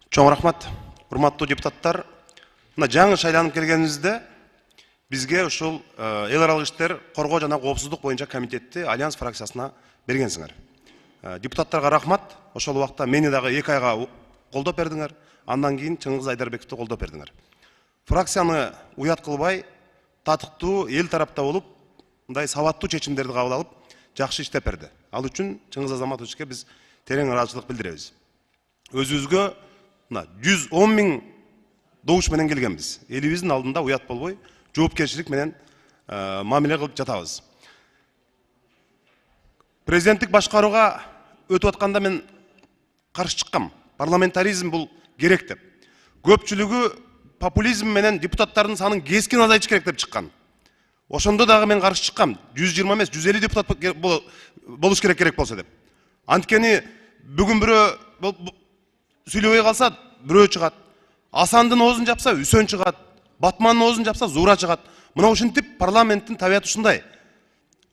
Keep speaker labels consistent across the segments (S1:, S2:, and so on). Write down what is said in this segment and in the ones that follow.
S1: Чоң рахмат, урматтуу депутаттар. Мына жаңы шайланып келгенибизде бизге ушул эл аралык иштер коргоо жана коопсуздук боюнча комитетти Альянс фракциясына бергенсиңер. Депутаттарга рахмат. Ошол убакта мени дагы 2 айга колдоп бердиңер. Андан кийин Чыңгыз Айдарбековду колдоп бердиңер. Фракцияны уят кылбай, татыктуу эл тарапта болуп, мындай сабаттуу чечимдерди кабыл алып, жакшы иштеп берди. Ал үчүн Чыңгыз Азаматовичке биз терең ыраазычылык билдиребиз. Өзүбүзгө 110 000 добуш менен келгенбиз. Элибиздин алдында уят болбой, жоопкерчилик менен мамиле кылып жатабыз. Президенттик башкарууга өтүп атканда мен каршы чыккам. Парламентаризм бул керек деп. Көпчүлүгү популизм менен депутаттардын санын кескин азайтыш керек деп чыккан. Ошондо дагы мен каршы чыккам. 120 эмес, 150 депутат болуш керек болсо деп. Анткени бүгүн бирөө сүйлөбөй калса бирөө чыгат. Асандын оозун жапса Үсөн чыгат. Батмандын оозун жапса Зуура чыгат. Мына ушинтип парламенттин табияты ушундай.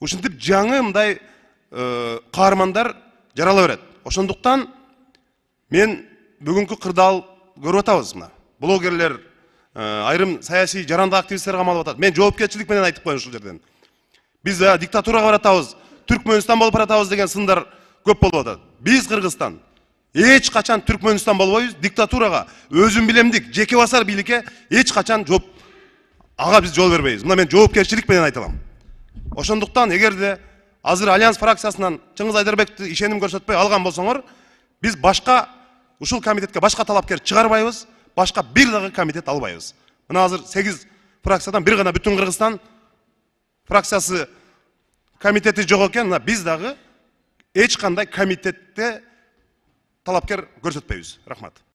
S1: Ушинтип жаңы мындай каармандар жарала берет. Ошондуктан мен бүгүнкү кырдаал көрүп атабыз мына. Блогерлер, айрым саясий жарандык активисттер камалып атат. Мен жоопкерчилик менен айтып коеюн ушул жерден. Биз диктатурага баратабыз, Түркмөнстан болуп баратабыз деген сындар көп болуп атат. Биз Кыргызстан эч качан Түркмөнстан болбойбуз, диктатурага, өзүн билемдик, жеке басар бийликке эч качан биз жол бербейбиз. Мына мен жоопкерчилик менен айталам. Ошондуктан эгерде азыр Альянс фракциясынан Чыңгыз Айдарбековду ишеним көрсөтпөй алган болсоңор, биз башка ушул комитетке башка талапкер чыгарбайбыз, башка бир дагы комитет албайбыз. Мына азыр 8 фракциядан бир гана бүтүн Кыргызстан фракциясы комитети жок экен, мына биз дагы эч кандай комитетте талапкер көрсөтпөйбүз. Рахмат.